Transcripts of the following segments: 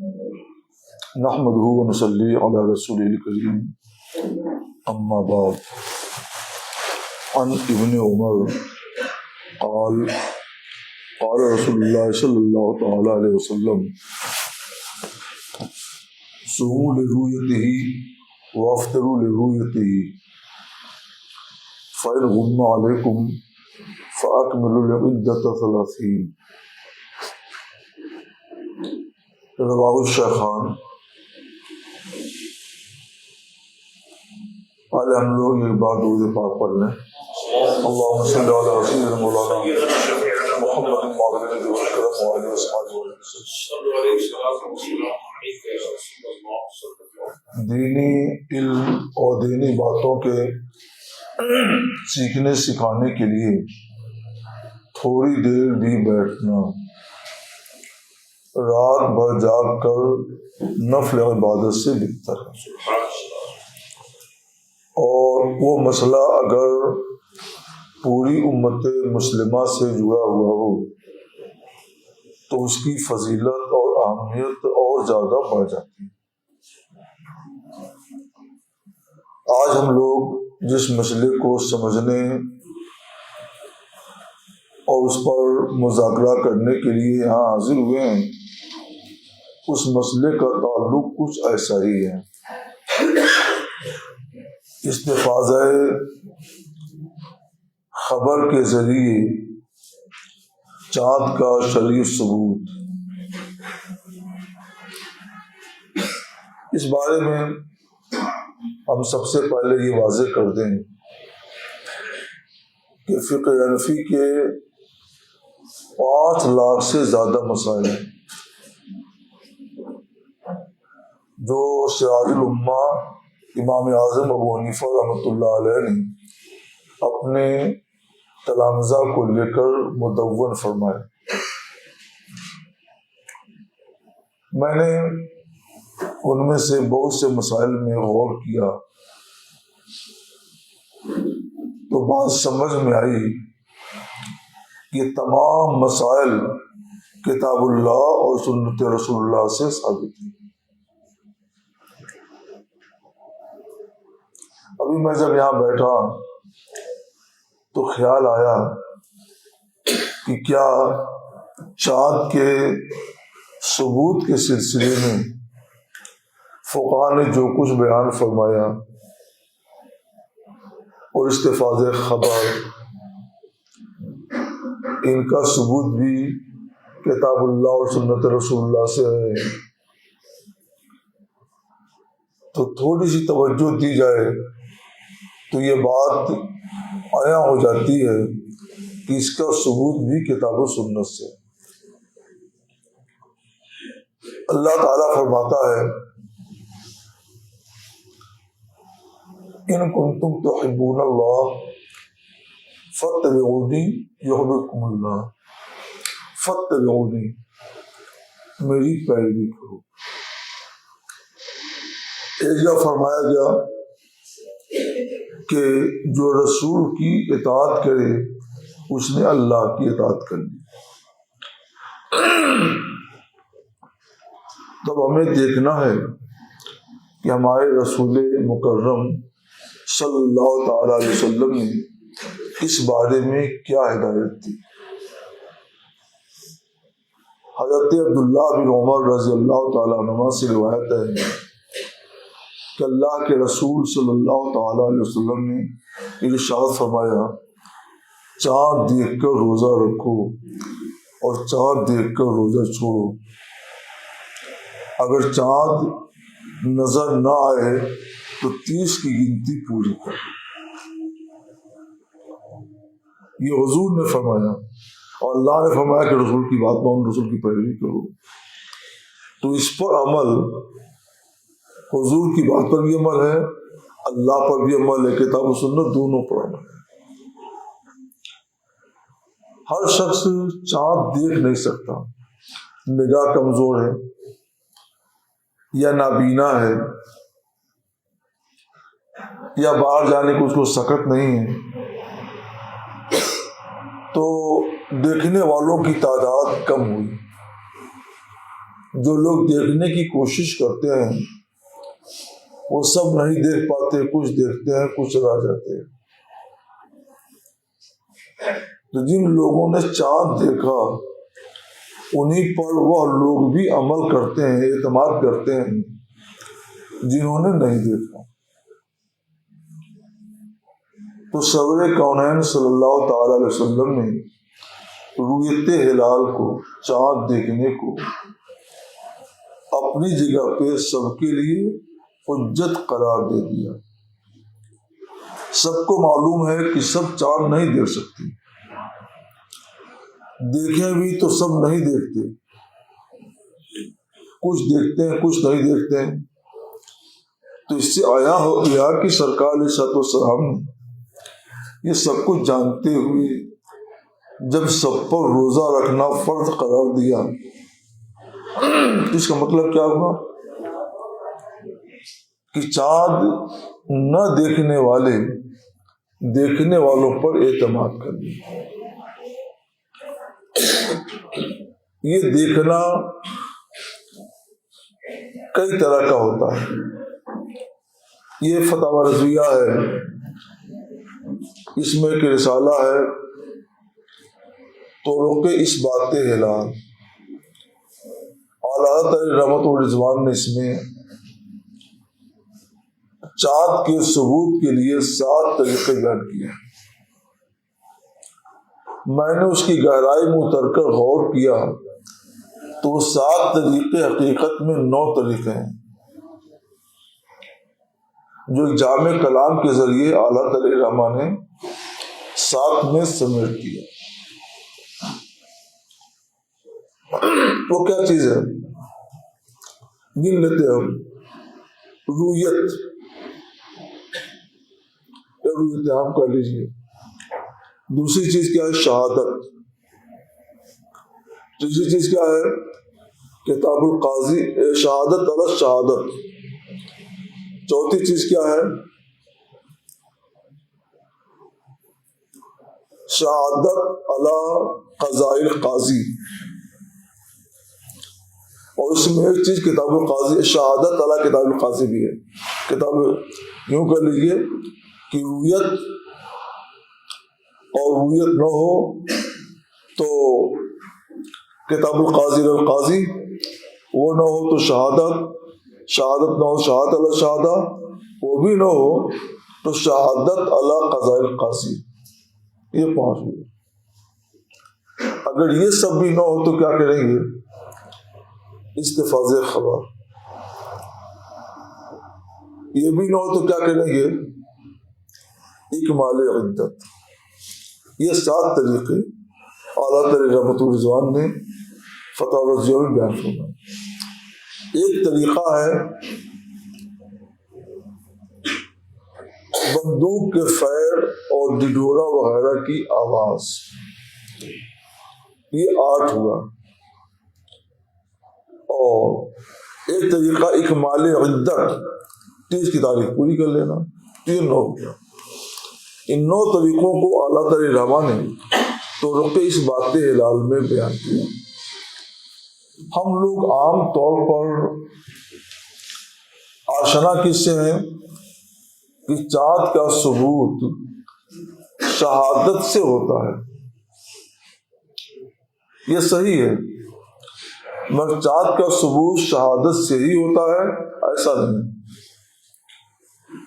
نحمده ونصلي على رسوله الكريم اما بعد عن ابن عمر قال قال رسول الله صلى الله تعالى عليه وسلم صوموا لرؤيته وافطروا لرؤيته فإن غم عليكم فأكملوا العدة 30. رواه الشیخان. آج ہم لوگ ایک بار درود پاک پڑھ لیں. اللہم صلی علی سیدنا مولانا محمد المعظم الکرم وعلی اصحابہ وسلم. دینی علم اور دینی باتوں کے سیکھنے سکھانے کے لیے تھوڑی دیر بھی بیٹھنا، رات بھر جاگ کر نفل عبادت سے بہتر ہے. اور وہ مسئلہ اگر پوری امت مسلمہ سے جڑا ہوا ہو تو اس کی فضیلت اور اہمیت اور زیادہ بڑھ جاتی ہے. آج ہم لوگ جس مسئلے کو سمجھنے اور اس پر مذاکرہ کرنے کے لیے یہاں حاضر ہوئے ہیں، اس مسئلے کا تعلق کچھ ایسا ہی ہے. استفاضہ خبر کے ذریعے چاند کا شرعی ثبوت. اس بارے میں ہم سب سے پہلے یہ واضح کر دیں کہ فقہ حنفی کے 5 لاکھ سے زیادہ مسائل ہیں جو سراج الامہ امام اعظم ابو حنیفہ رحمۃ اللہ علیہ نے اپنے تلامذہ کو لے کر مدون فرمائے. میں نے ان میں سے بہت سے مسائل میں غور کیا تو بات سمجھ میں آئی کہ تمام مسائل کتاب اللہ اور سنت رسول اللہ سے ثابت ہیں. ابھی میں جب یہاں بیٹھا تو خیال آیا کہ کیا چاند کے ثبوت کے سلسلے میں فقہا نے جو کچھ بیان فرمایا اور استفاضہ خبر، ان کا ثبوت بھی کتاب اللہ اور سنت رسول اللہ سے ہے، تو تھوڑی سی توجہ دی جائے تو یہ بات عیاں ہو جاتی ہے کہ اس کا ثبوت بھی کتاب و سنت سے. اللہ تعالیٰ فرماتا ہے ان کنتم تحبون اللہ فاتبعونی یحببکم اللہ. فاتبعونی، میری پیروی کرو. ایک جگہ فرمایا گیا کہ جو رسول کی اطاعت کرے اس نے اللہ کی اطاعت کر لی. تب ہمیں دیکھنا ہے کہ ہمارے رسول مکرم صلی اللہ تعالی علیہ وسلم نے اس بارے میں کیا ہدایت دی. حضرت عبداللہ بن عمر رضی اللہ تعالیٰ عنہ سے روایت ہے کہ اللہ کے رسول صلی اللہ تعالی علیہ وسلم نے ارشاد فرمایا چاند دیکھ کر روزہ رکھو اور چاند دیکھ کر روزہ چھوڑو. اگر چاند نظر نہ آئے تو 30 کی گنتی پوری کرو. یہ حضور نے فرمایا اور اللہ نے فرمایا کہ رسول کی بات مانو، رسول کی پیروی کرو. تو اس پر عمل، حضور کی بات پر بھی عمل ہے، اللہ پر بھی عمل ہے، کتاب و سنت دونوں پر عمل ہے. ہر شخص چاند دیکھ نہیں سکتا، نگاہ کمزور ہے یا نابینا ہے یا باہر جانے کو اس کو سکت نہیں ہے، تو دیکھنے والوں کی تعداد کم ہوئی. جو لوگ دیکھنے کی کوشش کرتے ہیں وہ سب نہیں دیکھ پاتے، کچھ دیکھتے ہیں، کچھ رہ جاتے ہیں۔ تو جن لوگوں نے چاند دیکھا انہی پر وہ لوگ بھی عمل کرتے ہیں، اعتماد کرتے ہیں جنہوں نے نہیں دیکھا۔ تو سرور کونین صلی اللہ تعالی علیہ وسلم نے رؤیت ہلال کو، چاند دیکھنے کو اپنی جگہ پہ سب کے لیے حجت قرار دے دیا۔ سب کو معلوم ہے کہ سب چاند نہیں دیکھ سکتے، دیکھیں بھی تو سب نہیں دیکھتے، کچھ دیکھتے ہیں کچھ نہیں دیکھتے ہیں۔ تو اس سے آیا ہو گیا کہ سرکار علیہ الصلوۃ والسلام نے یہ سب کچھ جانتے ہوئے جب سب پر روزہ رکھنا فرض قرار دیا، اس کا مطلب کیا ہوا کہ چاند نہ دیکھنے والے دیکھنے والوں پر اعتماد کر لیا۔ یہ دیکھنا کئی طرح کا ہوتا ہے۔ یہ فتاوی رضویہ ہے، اس میں ایک رسالہ ہے طرق اثبات ہلال، اعلیٰ حضرت رحمت الرضوان نے اس میں چاند کے ثبوت کے لیے 7 طریقے بیان کیے۔ میں نے اس کی گہرائی میں اتر کر غور کیا تو 7 طریقے حقیقت میں 9 طریقے ہیں جو جامع کلام کے ذریعے اعلیٰ علیہ الرحمٰ نے 7 میں سمیٹ دیا۔ وہ کیا چیز ہے گن لیتے ہیں ہم۔ رؤیت عام کر لیجیے۔ دوسری چیز کیا ہے؟ شہادت۔ تیسری چیز کیا ہے؟ کتاب القاضی، شہادت علی شہادت۔ چوتھی چیز کیا ہے؟ شہادت علی قضاء القاضی۔ اور اس میں ایک چیز کتاب القاضی، شہادت علی کتاب القاضی بھی ہے۔ کتاب یوں کر لیجیے کہ رؤیت اور رؤیت نہ ہو تو کتاب القاضی القاضی، وہ نہ ہو تو شہادت، شہادت نہ ہو شہادت علی شہادت، وہ بھی نہ ہو تو شہادت علی قضاء القاضی۔ یہ 5 ہوئے۔ اگر یہ سب بھی نہ ہو تو کیا کریں گے؟ استفاض خبر۔ یہ بھی نہ ہو تو کیا کریں گے؟ اکمال عدت۔ یہ 7 طریقے اعلیٰ رحمت الرضوان نے فتاوی رضویہ میں بیان فرمائے۔ ایک طریقہ ہے بندوق کے فیر اور ڈڈورا وغیرہ کی آواز، یہ 8 ہوا۔ اور ایک طریقہ اکمال عدت، 30 کی تاریخ پوری کر لینا، 3 ہو گیا۔ ان 9 طریقوں کو اعلیٰ الرحمٰ نے طرق اثبات ہلال میں بیان کیا۔ ہم لوگ عام طور پر آشنا کس سے ہیں کہ چاند کا ثبوت شہادت سے ہوتا ہے، یہ صحیح ہے، مگر چاند کا ثبوت شہادت سے ہی ہوتا ہے ایسا نہیں۔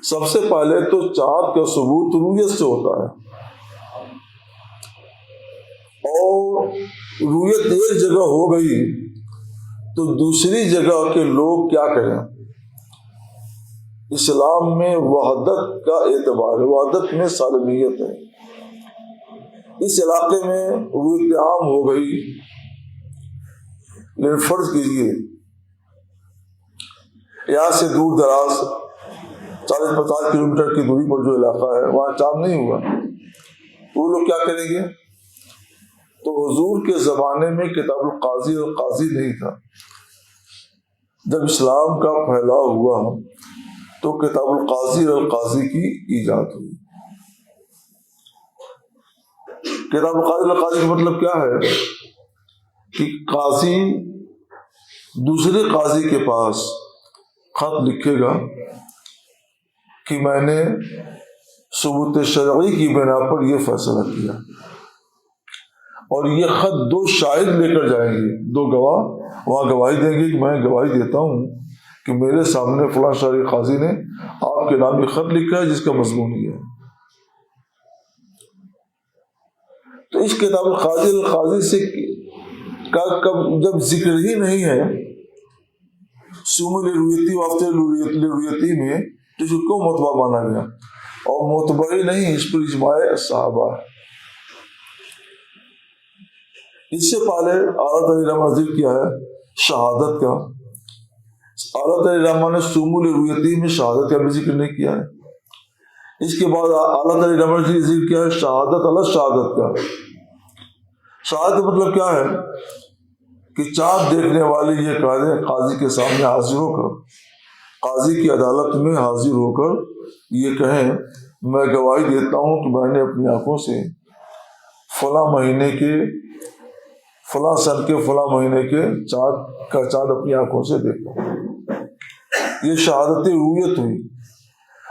سب سے پہلے تو چاند کا ثبوت رؤیت سے ہوتا ہے، اور رؤیت ایک جگہ ہو گئی تو دوسری جگہ کے لوگ کیا کریں؟ اسلام میں وحدت کا اعتبار ہے، وحدت میں سالمیت ہے۔ اس علاقے میں رؤیت عام ہو گئی، لیکن فرض کیجیے یہاں سے دور دراز 40-50 کلومیٹر کی دوری پر جو علاقہ ہے وہاں چاند نہیں ہوا، وہ لوگ کیا کریں گے؟ تو حضور کے زمانے میں کتاب القاضی اور قاضی نہیں تھا۔ جب اسلام کا پھیلاؤ ہوا تو کتاب القاضی اور قاضی کی ایجاد ہوئی۔ کتاب القاضی اور قاضی کا مطلب کیا ہے کہ قاضی دوسرے قاضی کے پاس خط لکھے گا کہ میں نے ثبوت شرعی کی بنا پر یہ فیصلہ کیا، اور یہ خط 2 شاہد لے کر جائیں گے، 2 گواہ وہاں گواہی دیں گے کہ میں گواہی دیتا ہوں کہ میرے سامنے فلاں شرعی قاضی نے آپ کے نام یہ خط لکھا ہے جس کا مضمون یہ ہے۔ تو اس کتاب القاضی سے جب ذکر ہی نہیں ہے سوم رویتی وافتے رویتی میں، تو اس کو متبع مانا گیا، اور متبع ہی نہیں، اس پر اجماع صحابہ ہے۔ اس سے پہلے اعلیٰ تعالیٰ رحمہ ذکر کیا ہے شہادت کا، اعلیٰ تعالیٰ رحمہ نے سوم رویتی میں شہادت کا بھی ذکر نہیں کیا ہے۔ اس کے بعد اعلیٰ تعالیٰ رحمہ نے ذکر کیا ہے شہادت علی شہادت کا۔ شہادت کا مطلب کیا ہے کہ چاند دیکھنے والے یہ قاضی کے سامنے حاضر ہو کر، قاضی کی عدالت میں حاضر ہو کر یہ کہیں میں گواہی دیتا ہوں کہ میں نے اپنی آنکھوں سے فلاں مہینے کے فلاں سن کے فلاں مہینے کے چاند اپنی آنکھوں سے دیکھا۔ یہ شہادت رویت ہوئی۔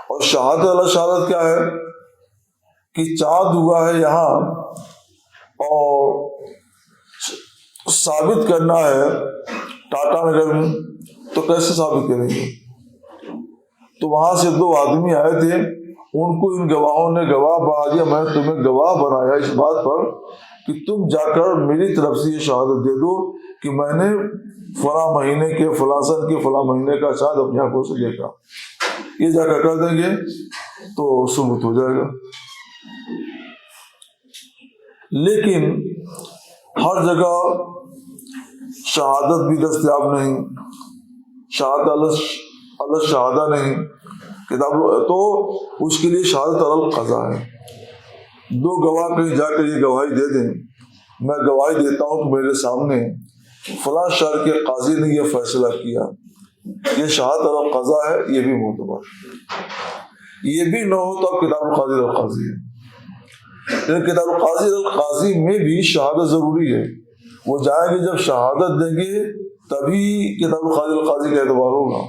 اور شہادت علی شہادت کیا ہے کہ چاند ہوا ہے یہاں اور ثابت کرنا ہے ٹاٹا نگر میں، تو کیسے ثابت کریں گے؟ تو وہاں سے 2 آدمی آئے تھے، ان کو ان گواہوں نے گواہ بنا دیا، میں تمہیں گواہ بنایا اس بات پر کہ تم جا کر میری طرف سے یہ شہادت دے دو کہ میں نے فلاں مہینے کے فلاں سن کے فلاں مہینے کا چاند اپنی آنکھوں سے دیکھا۔ یہ جا کر کر دیں گے تو ثبوت ہو جائے گا۔ لیکن ہر جگہ شہادت بھی دستیاب نہیں، شہادت علی شہادہ نہیں کتاب، تو اس کے لیے شہادت علی القضاء ہے۔ 2 گواہ کہیں جا کر یہ گواہی دے دیں میں گواہی دیتا ہوں کہ میرے سامنے فلاں شہر کے قاضی نے یہ فیصلہ کیا، یہ شہادت علی القضاء ہے، یہ بھی معتبر۔ یہ بھی نہ ہو تو اب کتاب القاضی القاضی ہے، لیکن کتاب القاضی میں بھی شہادت ضروری ہے۔ وہ جائیں گے جب شہادت دیں گے تبھی کتاب القاضی کا اعتبار ہوگا۔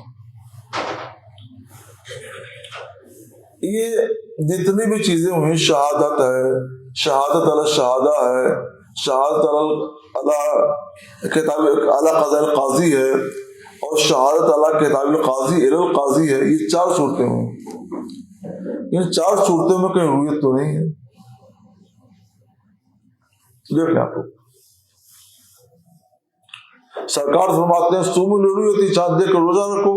یہ جتنی بھی چیزیں ہوئی، شہادت ہے، شہادت علی شہادہ ہے، شہادت علی کتاب علی قضاء القاضی ہے، اور شہادت علی کتاب القاضی الی القاضی ہے، یہ 4 صورتیں ہوئی۔ ان 4 صورتوں میں کوئی رویت تو نہیں ہے۔ دیکھ لیں آپ کو سرکار فرماتے ہیں سوم الرویتی، چاند دیکھ کر روزہ رکھو۔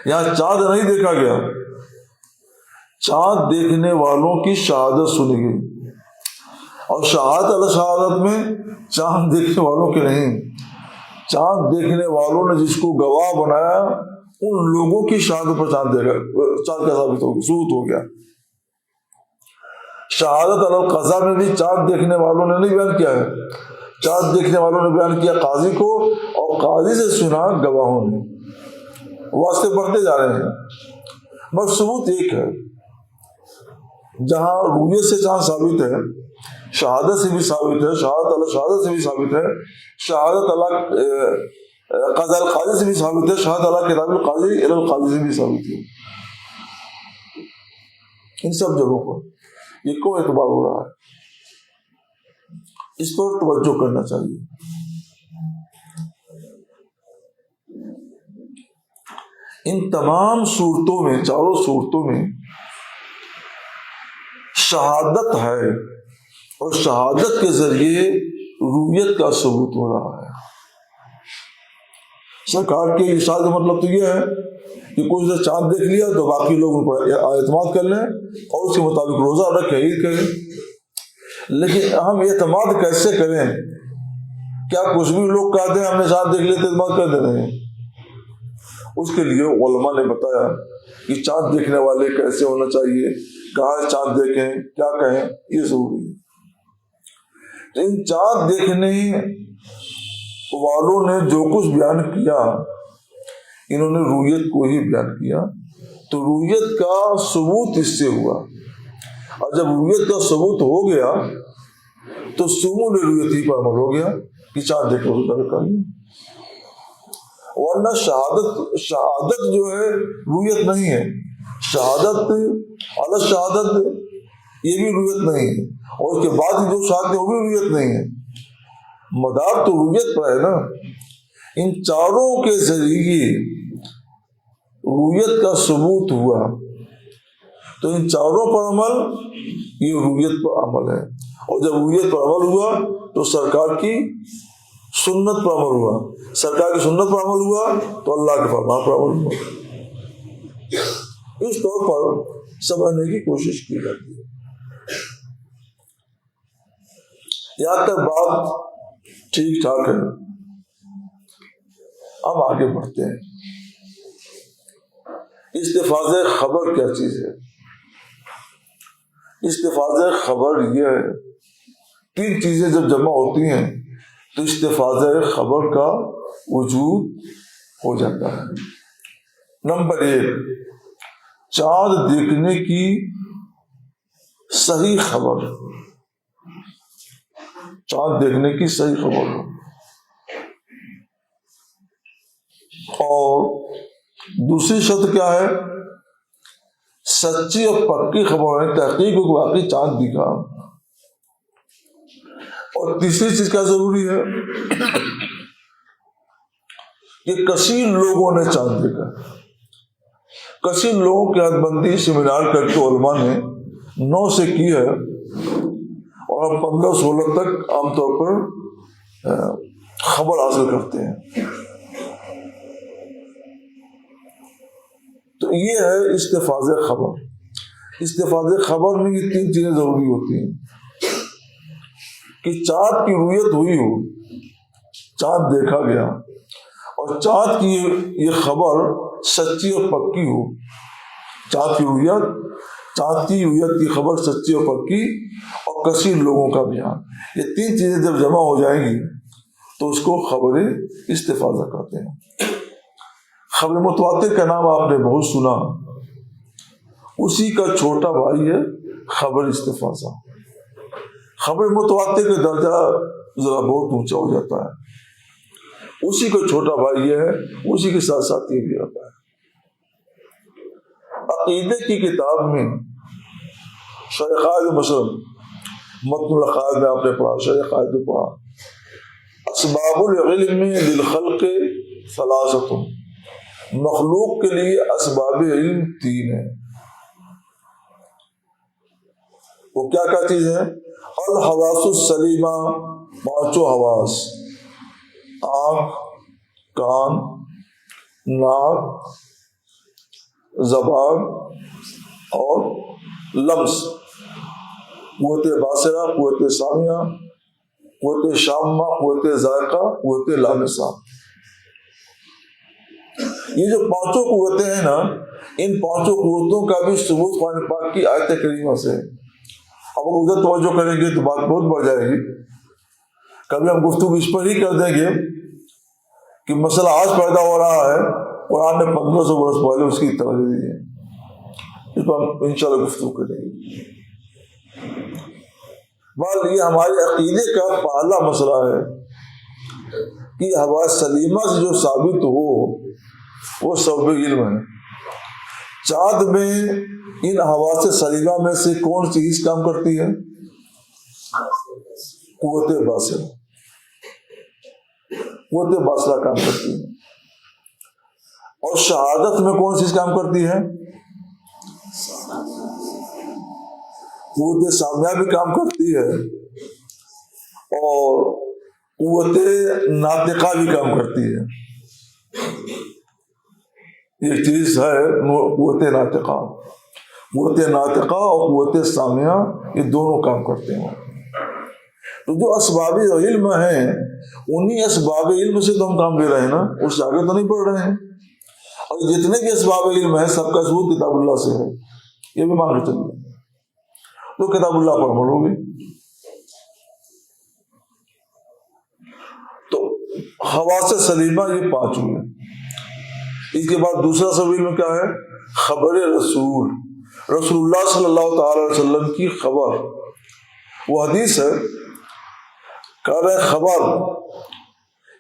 یہاں چاند نہیں دیکھا گیا، چاند دیکھنے والوں کی شہادت سنی گئی، اور شہادت علی شہادت میں چاند دیکھنے والوں کی نہیں، چاند دیکھنے والوں نے جس کو گواہ بنایا ان لوگوں کی شہادت پر چاند کا ثابت ہو گیا۔ شہادت علی القضاء میں بھی چاند دیکھنے والوں نے نہیں بیان کیا ہے، چاند دیکھنے والوں نے بیان کیا قاضی کو، اور قاضی سے سنا گواہوں نے۔ واسطے بڑھتے جا رہے ہیں، بس ثبوت ایک ہے۔ جہاں رویت سے چاند ثابت ہے، شہادت سے بھی ثابت ہے، شہادت علی شہادت سے بھی ثابت ہے، شہادت علی قضاء القاضی سے بھی ثابت ہے، شہادت علی کتاب القاضی الی القاضی سے بھی ثابت ہے۔ ان سب جگہوں پر یہ کو اعتبار ہو رہا ہے، اس پر توجہ کرنا چاہیے۔ ان تمام صورتوں میں، 4 صورتوں میں شہادت ہے، اور شہادت کے ذریعے رویت کا ثبوت ہو رہا ہے۔ سرکار کے ارشاد کا مطلب تو یہ ہے کہ کوئی نے چاند دیکھ لیا تو باقی لوگ ان پر اعتماد کر لیں اور اس کے مطابق روزہ رکھیں، عید کریں۔ لیکن ہم اعتماد کیسے کریں؟ کیا کچھ بھی لوگ کہتے ہیں ہم نے چاند دیکھ لیا تو اعتماد کر دے رہے ہیں؟ اس کے لیے علماء نے بتایا کہ چاند دیکھنے والے کیسے ہونا چاہیے، کہاں چاند دیکھیں، کیا کہیں، یہ ضروری ہے۔ ان چاند دیکھنے والوں نے جو کچھ بیان کیا، انہوں نے رویت کو ہی بیان کیا، تو رویت کا ثبوت اس سے ہوا، اور جب رویت کا ثبوت ہو گیا تو سوم الرویتی پر عمل ہو گیا کہ چاند دیکھ کر روزہ رکھا گیا۔ ورنہ شہادت جو ہے رویت نہیں ہے، شہادت علی شہادت یہ بھی رویت نہیں ہے، اور اس کے بعد جو شہادت ہے وہ بھی رویت نہیں ہے، مدار تو رویت پر ہے نا۔ ان چاروں کے ذریعے رویت کا ثبوت ہوا، تو ان چاروں پر عمل یہ رویت پر عمل ہے، اور جب رویت پر عمل ہوا تو سرکار کی سنت پر عمل ہوا، سرکار کی سنت پر عمل ہوا تو اللہ کے فرمان پر عمل ہوا۔ اس طور پر سمجھنے کی کوشش کی جاتی ہے۔ یہاں تک بات ٹھیک ٹھاک ہے، اب آگے بڑھتے ہیں۔ استفاض خبر کیا چیز ہے؟ استفاض خبر یہ ہے، تین چیزیں جب جمع ہوتی ہیں تو استفاض خبر کا وجود ہو جاتا ہے۔ نمبر 1، چاند دیکھنے کی صحیح خبر، چاند دیکھنے کی صحیح خبر ہو، اور دوسری شرط کیا ہے؟ سچی اور پکی خبر ہے، تحقیق کو واقعی چاند دکھا۔ اور تیسری چیز کیا ضروری ہے کہ کثیر لوگوں نے چاند دیکھا، کثیر لوگوں کی حد بندی سیمینار کر کے علماء نے 9 سے کی ہے، اور ہم 15-16 تک عام طور پر خبر حاصل کرتے ہیں۔ تو یہ ہے استفاض خبر۔ استفاض خبر میں یہ تین چیزیں ضروری ہوتی ہیں کہ چاند کی رویت ہوئی ہو، چاند دیکھا گیا، اور چاند کی یہ خبر سچی اور پکی ہو، چاند کی رویت کی خبر سچی اور پکی، اور کثیر لوگوں کا بیان۔ یہ تین چیزیں جب جمع ہو جائیں گی تو اس کو خبر استفاضہ کہتے ہیں۔ خبر متواتر کا نام آپ نے بہت سنا، اسی کا چھوٹا بھائی ہے خبر استفاضہ۔ خبر متواتر کا درجہ ذرا بہت اونچا ہو جاتا ہے، اسی کا چھوٹا بھائی ہے، اسی کے ساتھ ساتھ یہ بھی آتا ہے۔ عقیدے کی کتاب میں شرح قائد مثلا متن العقائد میں آپ نے پڑھا، شرح قائد میں پڑھا، اسباب العلم للخلق ثلاثۃ، مخلوق کے لیے اسباب علم 3 ہیں۔ وہ کیا کیا چیز ہے؟ الحواس السلیمہ، 5 حواس، آنکھ، کان، ناک، زبان اور لمس، قوت باصرہ، قوت سامعہ، قوت شامہ، قوت ذائقہ، قوت لامسہ۔ یہ جو 5 قوتیں ہیں نا، ان 5 قوتوں کا بھی ثبوت قرآن پاک کی آیت کریمہ سے۔ اب ہم ادھر توجہ کریں گے تو بات بہت بڑھ جائے گی، کبھی ہم گفتگو اس پر ہی کر دیں گے کہ مسئلہ آج پیدا ہو رہا ہے، قرآن نے 1500 برس پہلے اس کی توجہ دی ہے، اس پر ہم انشاءاللہ گفتگو کریں گے۔ بہرحال یہ ہمارے عقیدے کا پہلا مسئلہ ہے کہ حواس سلیمہ سے جو ثابت ہو وہ سبب علم ہے۔ چاند میں ان حواس سلیمہ میں سے کون سی چیز کام کرتی ہے؟ قوت باصرہ، قوت باصرہ کام کرتی ہے۔ اور شہادت میں کون سی چیز کام کرتی ہے؟ قوت سامعہ بھی کام کرتی ہے، اور قوت ناطقہ بھی کام کرتی ہے۔ یہ چیز ہے قوت ناطقہ، قوت ناطقہ اور قوت سامعہ یہ دونوں کام کرتے ہیں۔ تو جو اسباب علم ہیں انہی اسباب علم سے تو ہم کام لے رہے ہیں نا، اس سے آگے تو نہیں بڑھ رہے ہیں۔ اور جتنے بھی اسباب علم ہیں سب کا ثبوت کتاب اللہ سے ہے، یہ بھی مان کے چلیے، تو کتاب اللہ پر عمل ہوگی۔ تو حواس سلیمہ یہ 5 ہوئے۔ اس کے بعد دوسرا سبب علم کیا ہے؟ خبر رسول، رسول اللہ صلی اللہ تعالی علیہ وسلم کی خبر۔ وہ حدیث ہے، کہہ رہے خبر،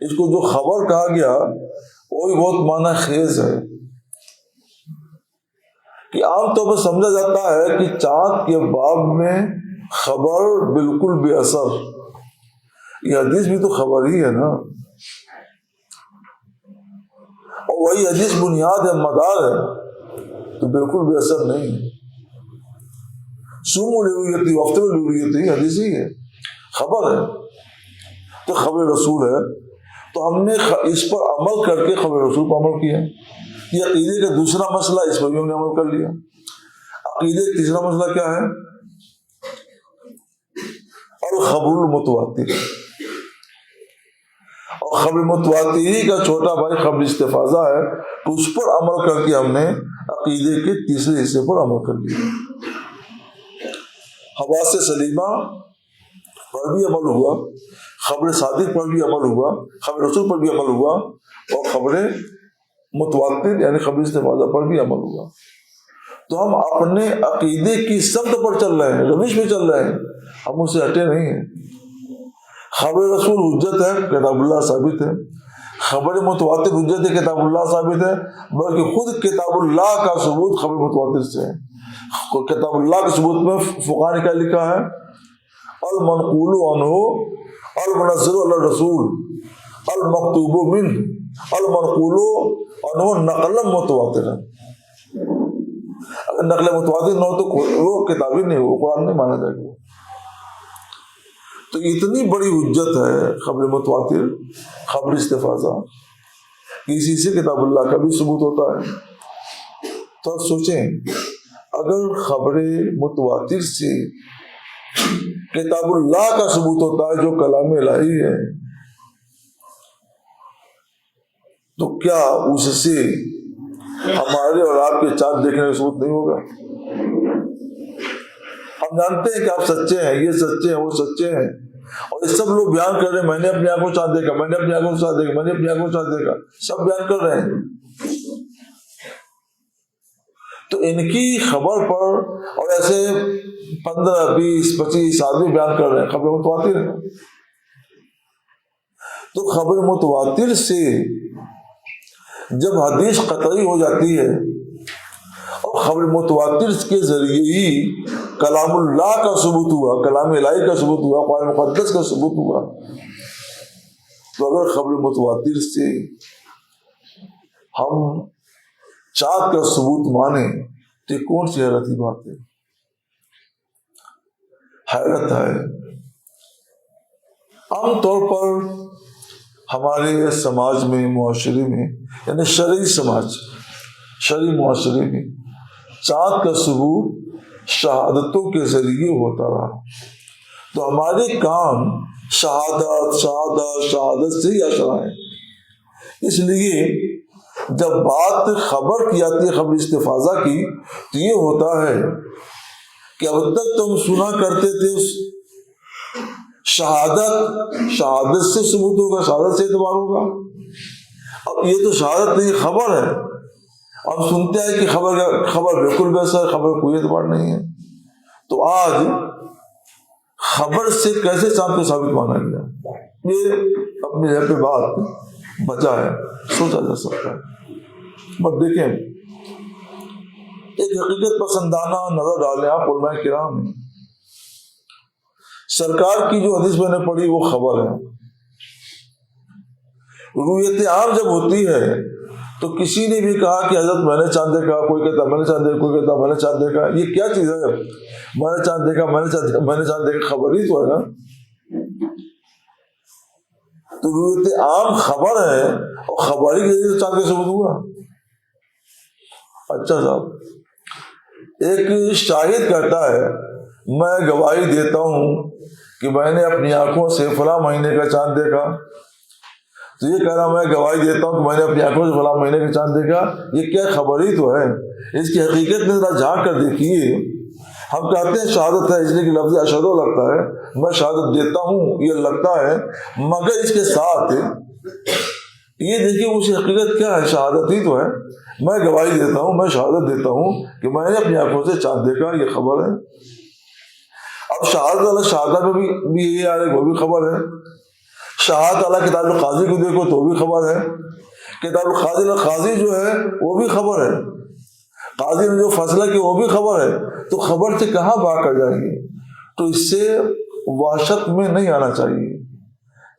اس کو جو خبر کہا گیا وہ بھی بہت معنی خیز ہے کہ عام طور پر سمجھا جاتا ہے کہ چاند کے باب میں خبر بالکل بے اثر، یہ حدیث بھی تو خبر ہی ہے نا، اور وہی حدیث بنیاد ہے، مدار ہے، تو بالکل بے اثر نہیں ہے۔ سومو لیوریتی وفتر لیوریتی حدیث ہی ہے، خبر ہے، تو خبر رسول ہے، تو ہم نے اس پر عمل کر کے خبر رسول پر عمل کیا۔ یہ عقیدے کا دوسرا مسئلہ، اس پر بھی ہم نے عمل کر لیا۔ عقیدے کا تیسرا مسئلہ کیا ہے؟ الخبر المتواتر، اور خبر متواتری کا چھوٹا بھائی خبر استفاضہ ہے، تو اس پر عمل کر کے ہم نے عقیدے کے تیسرے حصے پر عمل کر لیا۔ حواس سلیمہ پر بھی عمل ہوا، خبر صادق پر بھی عمل ہوا، خبر رسول پر بھی عمل ہوا، اور خبر متواتر یعنی خبر استفاضہ پر بھی عمل ہوا۔ تو ہم اپنے عقیدے کی سمت پر چل رہے ہیں، روش میں چل رہے ہیں، ہم اس سے ہٹے نہیں ہیں۔ خبر رسول حجت ہے، کتاب اللہ ثابت ہے، خبر متواتر حجت ہے، کتاب اللہ ثابت ہے، بلکہ خود کتاب اللہ کا ثبوت خبر متواتر سے ہے۔ کتاب اللہ کے ثبوت میں فقہاء نے کیا لکھا ہے؟ المنقول عنہ المنزل علی الرسول المکتوب منہ المنقول عنہ نقلا متواترا۔ اگر نقل متواتر نہ ہو تو وہ کتابی نہیں، وہ قرآن نہیں مانا جائے گا۔ تو اتنی بڑی حجت ہے خبر متواتر، خبر استفاضہ، کسی سے کتاب اللہ کا بھی ثبوت ہوتا ہے۔ تو آپ سوچیں، اگر خبر متواتر سے کتاب اللہ کا ثبوت ہوتا ہے جو کلام الہی ہے، تو کیا اس سے ہمارے اور آپ کے چاند دیکھنے کا ثبوت نہیں ہوگا؟ ہم جانتے ہیں کہ آپ سچے ہیں، یہ سچے ہیں، وہ سچے ہیں، اور یہ سب لوگ بیان کر رہے ہیں، میں نے اپنی آنکھوں چاند دیکھا، میں نے اپنی آنکھوں چاند دیکھا، میں نے اپنی آنکھوں چاند دیکھا، سب بیان کر رہے ہیں۔ تو ان کی خبر پر اور ایسے 15 20 25 آدمی بیان کر رہے ہیں، خبر متواتر ہے۔ تو خبر متواتر سے جب حدیث قطعی ہو جاتی ہے اور خبر متواتر کے ذریعے ہی کلام اللہ کا ثبوت ہوا، کلام الہی کا ثبوت ہوا، قرآن مقدس کا ثبوت ہوا، تو اگر خبر متواتر سے ہم چاند کا ثبوت مانیں تو یہ کون سی حیرت کی بات ہے؟ حیرت ہے۔ عام طور پر ہمارے سماج میں، معاشرے میں، یعنی شرعی سماج، شرعی معاشرے میں چاند کا ثبوت شہادتوں کے ذریعے ہوتا رہا۔ تو ہمارے کام شہادت شہادت شہادت سے ہی اشرا ہے۔ اس لیے جب بات خبر کی آتی ہے، خبر استفاضہ کی، تو یہ ہوتا ہے کہ اب تک تم سنا کرتے تھے شہادت سے ثبوت ہوگا، شہادت سے اعتبار ہوگا۔ اب یہ تو شہادت نہیں، خبر ہے۔ اب سنتے ہیں کہ خبر بالکل ویسا ہے، خبر کوئی اعتبار نہیں ہے۔ تو آج خبر سے کیسے چاند کو ثابت مانا گیا، یہ اپنی جگہ پہ بات بچا ہے، سوچا جا سکتا ہے۔ بس دیکھیں، ایک حقیقت پسندانہ نظر ڈالیں آپ علماء کرام میں، سرکار کی جو حدیث میں نے پڑھی وہ خبر ہے۔ رویت عام جب ہوتی ہے تو کسی نے بھی کہا کہ حضرت میں نے چاند دیکھا، کوئی کہتا میں نے چاند دیکھا، کوئی کہتا میں نے چاند دیکھا، یہ کیا چیز ہے؟ میں نے چاند دیکھا، میں نے چاند دیکھا، خبر ہی تو ہے نا۔ تو رویت عام خبر ہے، اور خبر ہی کے چاند کا ثبوت ہوا۔ اچھا صاحب، ایک شاہد کہتا ہے میں گواہی دیتا ہوں کہ میں نے اپنی آنکھوں سے فلاں مہینے کا چاند دیکھا، تو یہ کہہ رہا میں گواہی دیتا ہوں کہ میں نے اپنی آنکھوں سے فلاں مہینے کا چاند دیکھا، یہ کیا خبر ہی تو ہے؟ اس کی حقیقت میں ذرا جھانک کر دیکھیے۔ ہم کہتے ہیں شہادت ہے، اس لیے کہ لفظ اشہد لگتا ہے، میں شہادت دیتا ہوں یہ لگتا ہے، مگر اس کے ساتھ یہ دیکھیے اس کی حقیقت کیا ہے؟ شہادت ہی تو ہے، میں گواہی دیتا ہوں، میں شہادت دیتا ہوں کہ میں نے اپنی آنکھوں سے چاند دیکھا، یہ خبر ہے۔ اب شہادت والا شہادت میں بھی یہی آ رہا ہے، وہ بھی خبر ہے۔ شہادت اللہ کتاب قاضی کو دیکھو تو بھی خبر ہے، کتاب القاضی، قاضی جو ہے وہ بھی خبر ہے، قاضی نے جو فیصلہ کیا وہ بھی خبر ہے، تو خبر سے کہاں بھاگ کر جائیں گے؟ تو اس سے وحشت میں نہیں آنا چاہیے،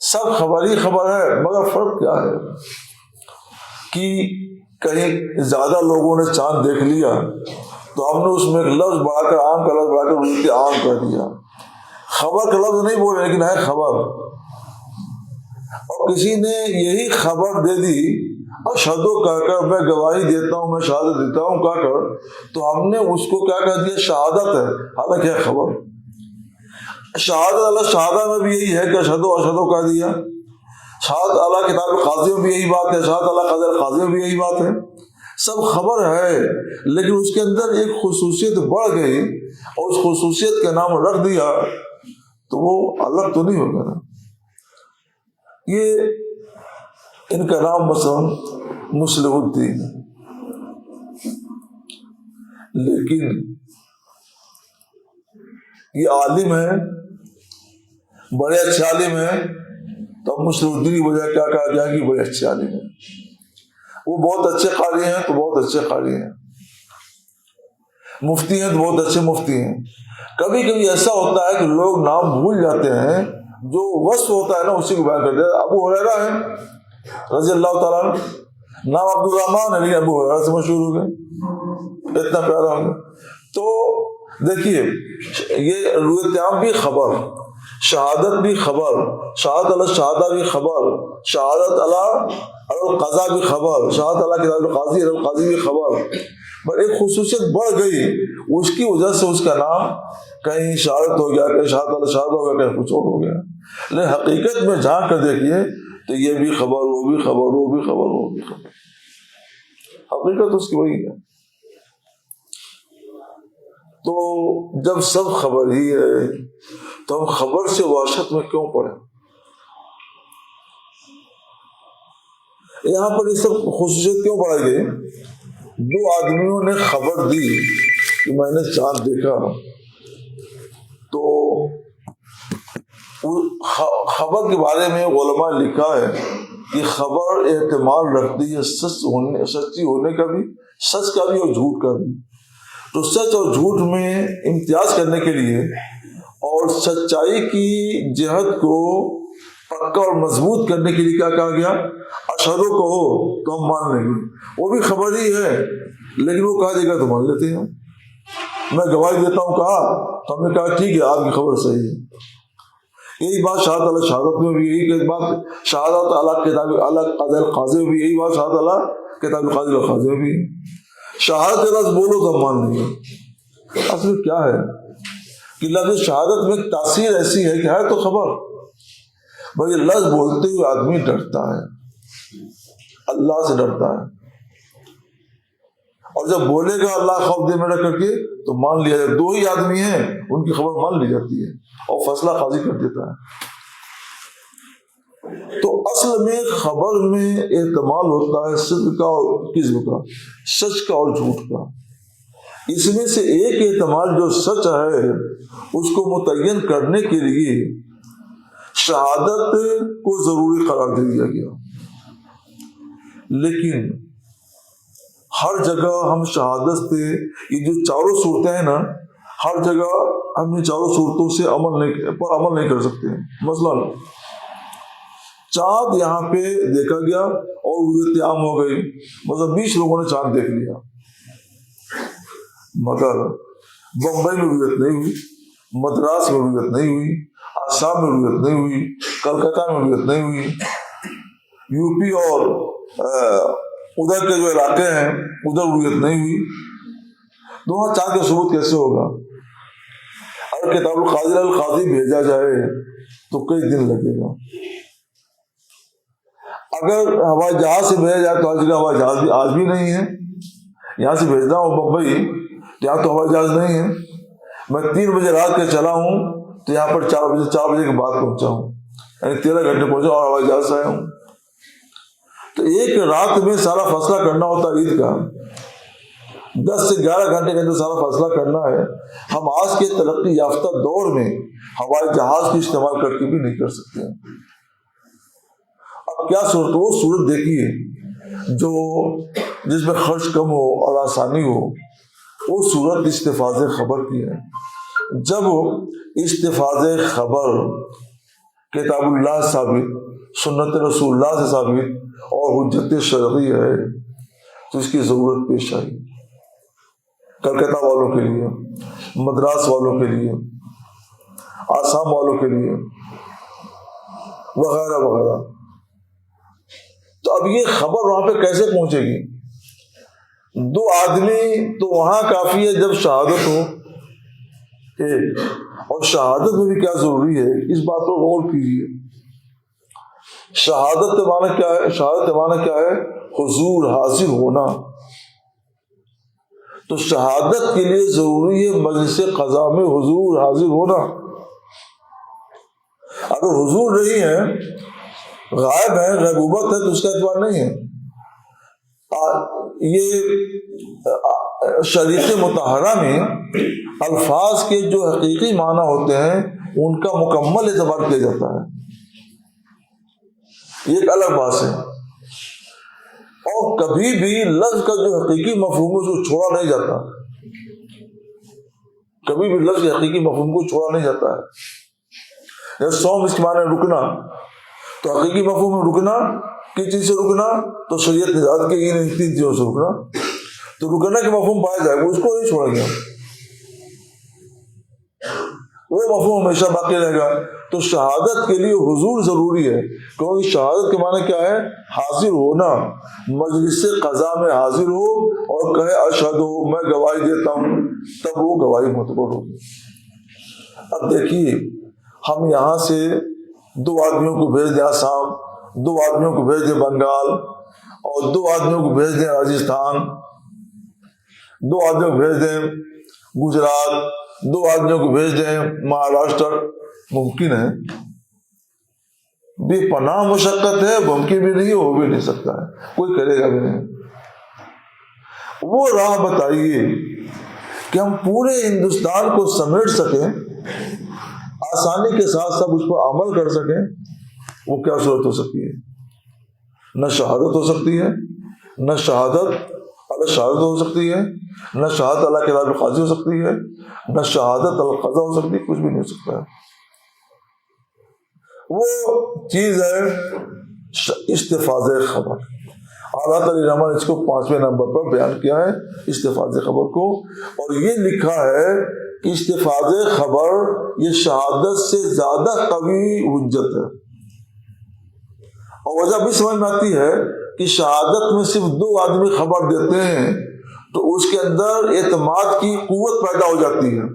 سب خبر ہی خبر ہے، مگر فرق کیا ہے کہ کہیں زیادہ لوگوں نے چاند دیکھ لیا تو ہم نے اس میں ایک لفظ بڑھا کر، عام کا لفظ بڑھا کر اس کے عام کر دیا، خبر کا لفظ نہیں بولے لیکن ہے خبر، اور کسی نے یہی خبر دے دی اشہدو کہہ کر، میں گواہی دیتا ہوں، میں شہادت دیتا ہوں کہہ کر، تو ہم نے اس کو کیا کہہ دیا؟ شہادت ہے، حالانکہ ہے خبر۔ شہادت اللہ شہادہ میں بھی یہی ہے کہ اشہدو اشہدو کہہ دیا، شہادت اللہ کتاب القاضی میں بھی یہی بات ہے، شہادت اللہ قاضی القاضی میں بھی یہی بات ہے، سب خبر ہے، لیکن اس کے اندر ایک خصوصیت بڑھ گئی اور اس خصوصیت کا نام رکھ دیا تو وہ الگ تو نہیں ہوگا نا۔ یہ ان کا نام مثلا مصلح الدین، لیکن یہ عالم ہے، بڑے اچھے عالم ہیں، تو مصلح الدین کی وجہ کیا کہا گیا کہ بڑے اچھے عالم ہیں، وہ بہت اچھے قاری ہیں تو بہت اچھے قاری ہیں، مفتی ہیں تو بہت اچھے مفتی ہیں۔ کبھی کبھی ایسا ہوتا ہے کہ لوگ نام بھول جاتے ہیں، جو وصف ہوتا ہے نا اسی کو بیان کرتے ہیں۔ ابو ہریرہ ہے رضی اللہ تعالیٰ عنہ، نام عبد الرحمن ہے لیکن ابو ہریرہ سے مشہور ہو گئے، اتنا پیارا ہو گیا۔ تو دیکھیے یہ روایت عام بھی خبر، شہادت بھی خبر، شہادت اللہ شہادہ بھی خبر، شہادت اللہ القضاء بھی خبر، شہادت اللہ کتاب القاضی القاضی بھی خبر، پر ایک خصوصیت بڑھ گئی، اس کی وجہ سے اس کا نام کہیں شہادت ہو گیا، کہیں شہادت اللہ شہادہ ہو گیا، کہیں کچھ اور ہو گیا۔ لیکن حقیقت میں جھانک کر دیکھیے تو یہ بھی خبر، وہ بھی خبر، وہ بھی خبر، وہ بھی خبر، حقیقت اس کی وہی ہے۔ تو جب سب خبر ہی ہے تو ہم خبر سے وحشت میں کیوں پڑے؟ یہاں پر یہ سب خصوصیت کیوں بڑھائی گئی؟ دو آدمیوں نے خبر دی کہ میں نے چاند دیکھا، تو خبر کے بارے میں علماء لکھا ہے کہ خبر احتمال رکھتی ہے سچی ہونے کا بھی، سچ کا بھی اور جھوٹ کا بھی۔ تو سچ اور جھوٹ میں امتیاز کرنے کے لیے اور سچائی کی جہت کو پکا اور مضبوط کرنے کے لیے کیا کہا گیا؟ اشہدو کہو تو ہم مان لیں گے، وہ بھی خبر ہی ہے لیکن وہ کہا دے گا تو مان لیتے ہیں، میں گواہی دیتا ہوں کہا تو ہم نے کہا ٹھیک ہے آپ کی خبر صحیح ہے۔ یہی بات شہادت اللہ شہادت میں بھی، یہی بات شہادت اللہ کتاب اللہ قاضی القاضی میں بھی، یہی بات شہادت اللہ کتاب القاضی القاضی میں بھی۔ شہادت لفظ بولو تو ہم مان لیں گے، اصل کیا ہے کہ لفظ شہادت میں تاثیر ایسی ہے کہ ہے تو خبر، بھائی لفظ بولتے ہوئے آدمی ڈرتا ہے، اللہ سے ڈرتا ہے، اور جب بولے گا اللہ خوف دے میں رکھ کر کے تو مان لیا جائے۔ دو ہی آدمی ہیں ان کی خبر مان لی جاتی ہے اور فیصلہ قاضی کر دیتا ہے۔ تو اصل میں خبر میں احتمال ہوتا ہے صدق کا اور کذب کا، سچ کا اور جھوٹ کا۔ اس میں سے ایک احتمال جو سچ ہے اس کو متعین کرنے کے لیے شہادت کو ضروری قرار دے دیا گیا، لیکن ہر جگہ ہم شہادت سے، یہ جو چاروں صورتیں ہیں نا، ہر جگہ ہم ان چاروں صورتوں سے عمل نہیں کر سکتے۔ مثلا چاند یہاں پہ دیکھا گیا اور رویت عام ہو گئی، مطلب 20 لوگوں نے چاند دیکھ لیا، مگر بمبئی میں رویت نہیں ہوئی، مدراس میں رویت نہیں ہوئی، آسام میں رویت نہیں ہوئی، کلکتہ میں رویت نہیں ہوئی، یو پی اور ادھر کے جو علاقے ہیں ادھر رویت نہیں ہوئی، تو وہاں چاند کا ثبوت کیسے ہوگا؟ اگر کتاب القاضی القاضی بھیجا جائے تو کئی دن لگے گا، اگر ہوائی جہاز سے بھیجا جائے تو ہر جگہ ہوائی جہاز بھی آج بھی نہیں ہے، یہاں سے بھیجنا ہو بمبئی، یہاں تو ہوائی جہاز نہیں ہے، میں 3 بجے رات کے چلا ہوں تو یہاں پر 4 بجے کے بعد پہنچا ہوں، یعنی 13 گھنٹے پہنچا اور ہوائی جہاز سے آیا ہوں۔ تو ایک رات میں سارا فیصلہ کرنا ہوتا ہے عید کا، 10 سے 11 گھنٹے کے اندر سارا فیصلہ کرنا ہے۔ ہم آج کے ترقی یافتہ دور میں ہوائی جہاز کی استعمال کر کے بھی نہیں کر سکتے ہیں۔ اب کیا صورت؟ وہ صورت دیکھیے جو جس میں خرچ کم ہو اور آسانی ہو، وہ صورت استفاض خبر کی ہے۔ جب استفاض خبر کتاب اللہ سے ثابت، سنت رسول اللہ سے ثابت اور حجت شرعی ہے تو اس کی ضرورت پیش آئی کلکتہ والوں کے لیے، مدراس والوں کے لیے، آسام والوں کے لیے وغیرہ وغیرہ۔ تو اب یہ خبر وہاں پہ کیسے پہنچے گی؟ 2 آدمی تو وہاں کافی ہے جب شہادت ہو ایک، اور شہادت میں بھی کیا ضروری ہے اس بات پر غور کیجیے۔ شہادت کا معنی کیا ہے؟ شہادت کا معنی کیا ہے؟ حضور حاضر ہونا۔ تو شہادت کے لیے ضروری ہے مجلس قضا میں حضور حاضر ہونا۔ اگر حضور نہیں ہے، غائب ہے، غیبوبت ہے، تو اس کا اعتبار نہیں ہے۔ یہ شریعت مطہرہ میں الفاظ کے جو حقیقی معنی ہوتے ہیں ان کا مکمل اعتبار کیا جاتا ہے، یہ ایک الگ بات ہے۔ اور کبھی بھی لفظ کا جو حقیقی مفہوم ہے اس کو چھوڑا نہیں جاتا، کبھی بھی لفظ کے حقیقی مفہوم کو چھوڑا نہیں جاتا ہے۔ جیسے صوم اس کے معنی رکنا، تو حقیقی مفہوم میں رکنا کس چیز سے رکنا؟ تو شریعت نے ذات کے ان 3 چیزوں سے رکنا، تو رکنا کے مفہوم پایا جائے گا، اس کو نہیں چھوڑا گیا، وہ مفہوم ہمیشہ باقی رہے گا۔ تو شہادت کے لیے حضور ضروری ہے، کیونکہ شہادت کے معنی کیا ہے؟ حاضر ہونا، مجلس قضا میں حاضر ہو اور کہے اشہد، میں گواہی دیتا ہوں، تب وہ گواہی معتبر ہوگی۔ اب دیکھیے، ہم یہاں سے 2 آدمیوں کو بھیج دیں آسام، 2 آدمیوں کو بھیج دیں بنگال، اور 2 آدمیوں کو بھیج دیں راجستھان، 2 آدمیوں کو بھیج دیں گجرات، 2 آدمیوں کو بھیج دیں مہاراشٹر، ممکن ہے؟ بے پناہ مشقت ہے، ممکن بھی نہیں، ہو بھی نہیں سکتا ہے، کوئی کرے گا بھی نہیں۔ وہ راہ بتائیے کہ ہم پورے ہندوستان کو سمیٹ سکیں، آسانی کے ساتھ سب اس پر عمل کر سکیں، وہ کیا صورت ہو سکتی ہے؟ نہ شہادت ہو سکتی ہے، نہ شہادت اللہ شہادت ہو سکتی ہے، نہ شہادت اللہ کے راہ قاضی ہو سکتی ہے، نہ شہادت القضا ہو سکتی ہے، کچھ بھی نہیں ہو سکتا ہے۔ وہ چیز ہے استفاض خبر۔ اعلیٰ علی رحمٰن نے اس کو 5ویں نمبر پر بیان کیا ہے، استفاض خبر کو، اور یہ لکھا ہے کہ استفاض خبر یہ شہادت سے زیادہ قوی حجت ہے۔ اور وجہ بھی سمجھ میں آتی ہے کہ شہادت میں صرف 2 آدمی خبر دیتے ہیں تو اس کے اندر اعتماد کی قوت پیدا ہو جاتی ہے،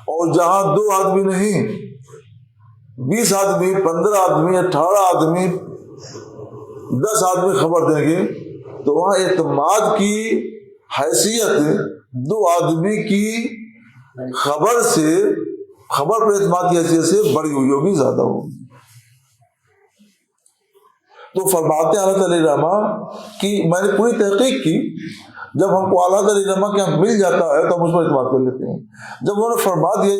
اور جہاں 2 آدمی نہیں، 20 آدمی، 15 آدمی، 18 آدمی، 10 آدمی خبر دیں گے تو وہاں اعتماد کی حیثیت 2 آدمی کی خبر پر اعتماد کی حیثیت سے بڑی ہوئی ہوگی، زیادہ ہوگی۔ تو فرماتے ہیں اعلیٰ علیہ رحمٰ کہ میں نے پوری تحقیق کی، جب ہم کو اعلیٰ علیہ رحمٰ کے ہم مل جاتا ہے تو ہم اس پر اعتماد کر لیتے ہیں۔ جب انہوں نے فرما دیا،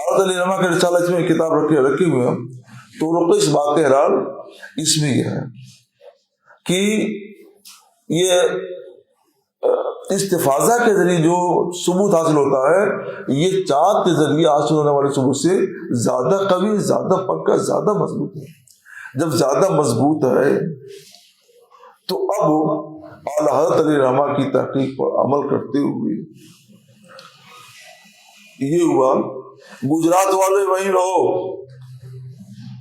اعلیٰ علیہ رحمٰ کے رسالہ اس میں کتاب رکھی ہوئے ہیں، تو رخ اس بات حرال اس میں یہ ہے کہ یہ استفاضہ کے ذریعے جو ثبوت حاصل ہوتا ہے، یہ چاند کے ذریعے حاصل ہونے والے ثبوت سے زیادہ قوی، زیادہ پکا، زیادہ مضبوط ہے۔ جب زیادہ مضبوط ہے تو اب اعلیٰ حضرت علیہ رحمٰ کی تحقیق پر عمل کرتے ہوئے یہ ہوا، گجرات والے وہیں رہو،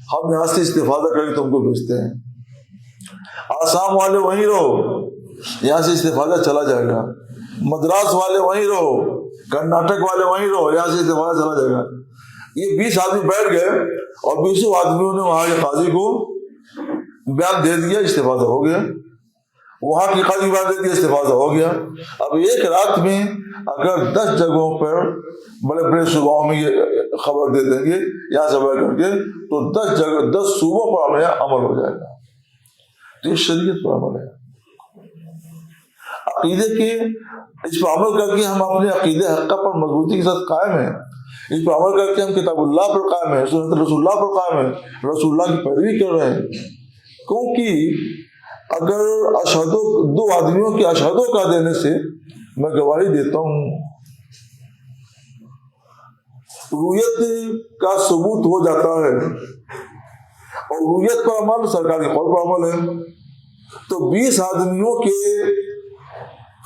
ہم یہاں سے استفادہ کر کے تم کو بھیجتے ہیں، آسام والے وہیں رہو، یہاں سے استفادہ چلا جائے گا، مدراس والے وہیں رہو، کرناٹک والے وہیں رہو، یہاں سے استفادہ چلا جائے گا۔ یہ 20 آدمی بیٹھ گئے اور 20 آدمیوں نے وہاں کے قاضی کو بیان دے دیا، استفادہ ہو گیا، وہاں کی قاضی بیان دے دیا، استفادہ ہو گیا۔ اب ایک رات میں اگر 10 جگہوں پر بڑے بڑے صوبوں میں یہ خبر دے دیں گے یہاں سے بیٹھ کر کے، تو 10 صوبوں پر ہمیں عمل ہو جائے گا۔ تو یہ شریعت پر عمل ہے، عقیدے کے، اس پر عمل کر کے ہم اپنے عقیدے حقہ پر مضبوطی کے ساتھ قائم ہیں، اس پر عمل کر کے ہم کتاب اللہ پر قائم ہیں، سنت رسول اللہ پر قائم ہیں، رسول اللہ کی پیروی کر رہے ہیں، کیونکہ اگر دو آدمیوں کے اشہدوں کا دینے سے میں گواہی دیتا ہوں، رویت کا ثبوت ہو جاتا ہے اور رویت پر عمل سرکاری قول پر عمل ہے، تو 20 آدمیوں کے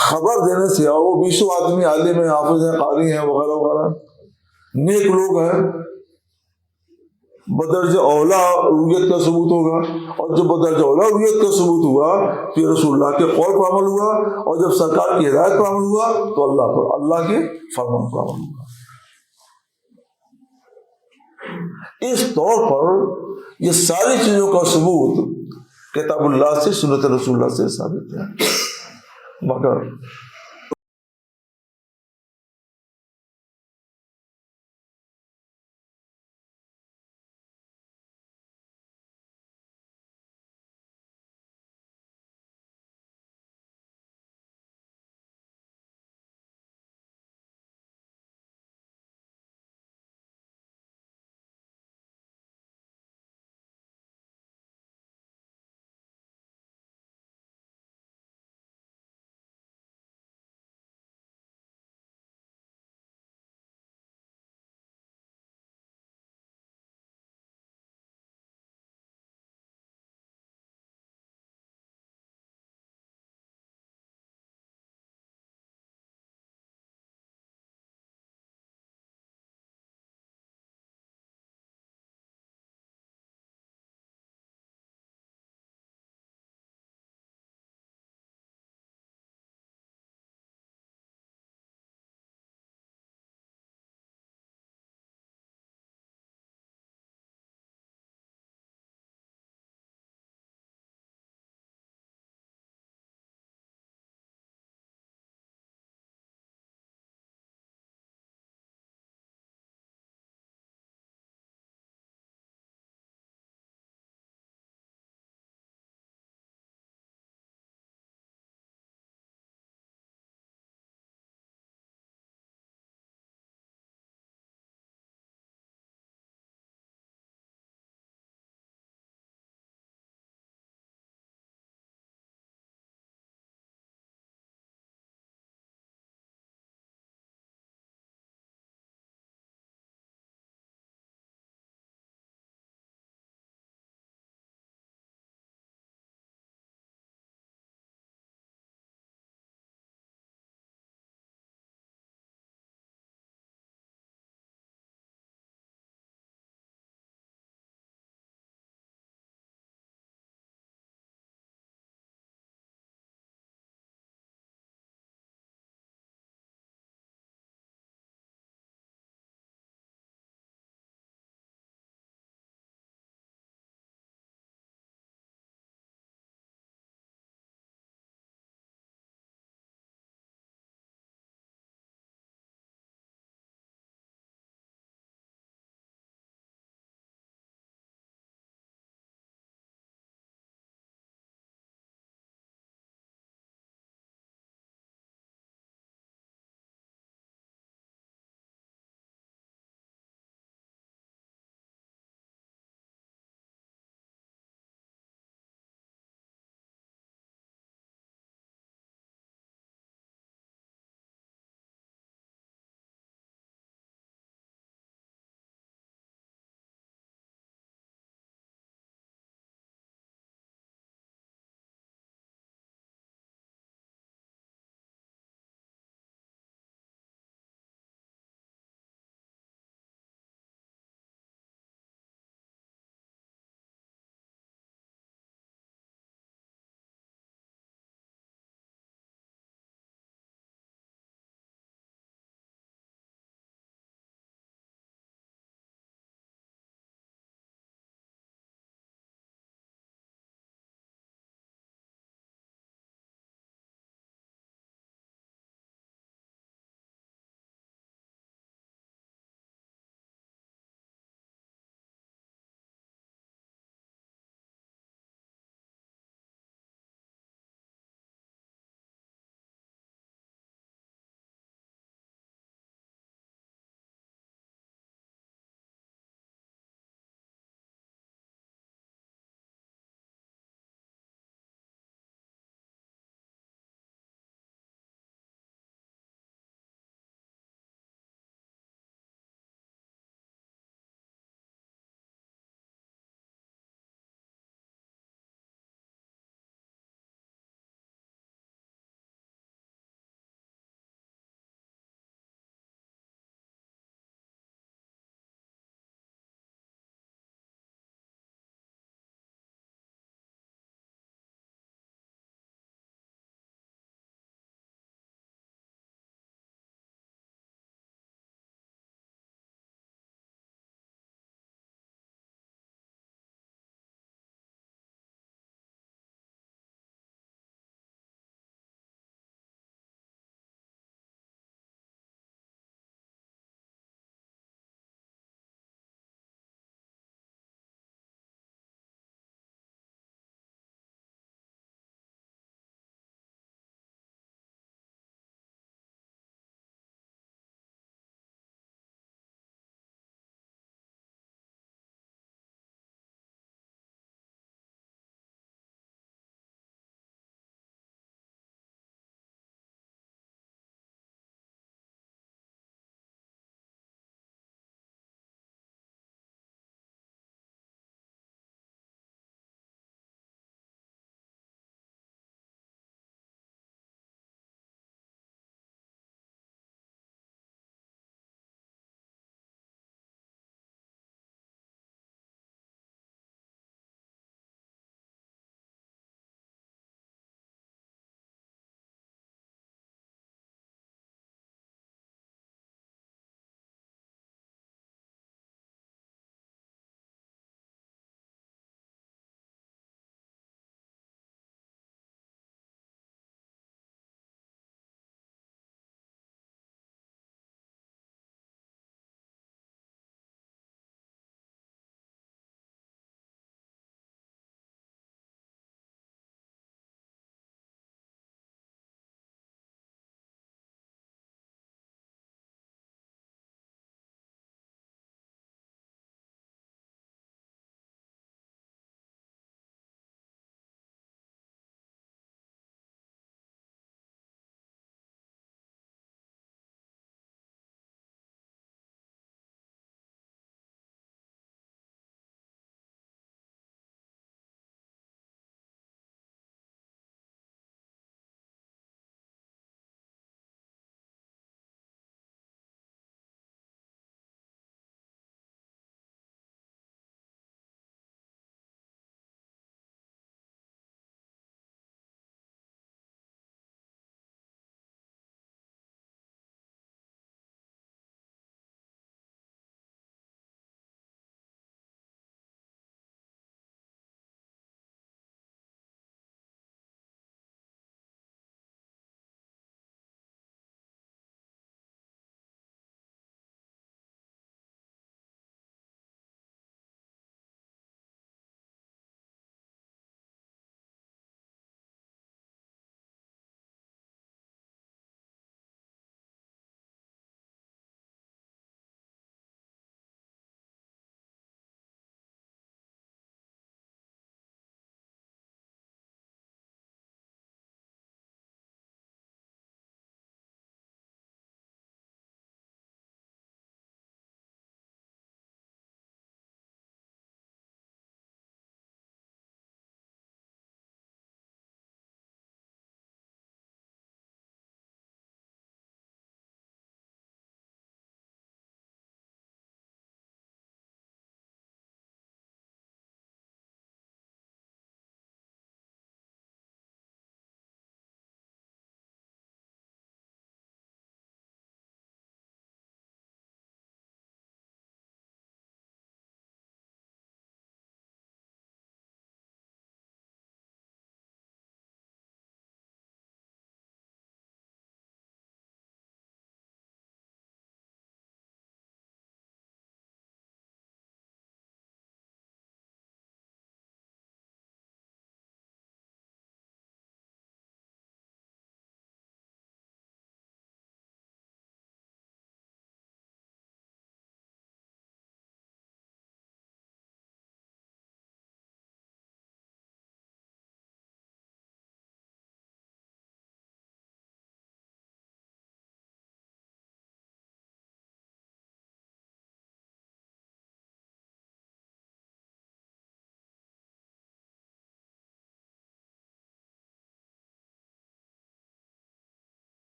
خبر دینے سے، اور وہ 20 آدمی عالم ہیں، حافظ ہیں، قاری ہیں، وغیرہ وغیرہ نیک لوگ ہیں، بدرجہ اولا رویت کا ثبوت ہوگا، اور جب بدرجہ اولا رویت کا ثبوت ہوا پھر رسول اللہ کے قول پر عمل ہوا، اور جب سرکار کی ہدایت پر عمل ہوا تو اللہ کے فرمان پر عمل ہوا۔ اس طور پر یہ ساری چیزوں کا ثبوت کتاب اللہ سے، سنت رسول اللہ سے ثابت ہے، مگر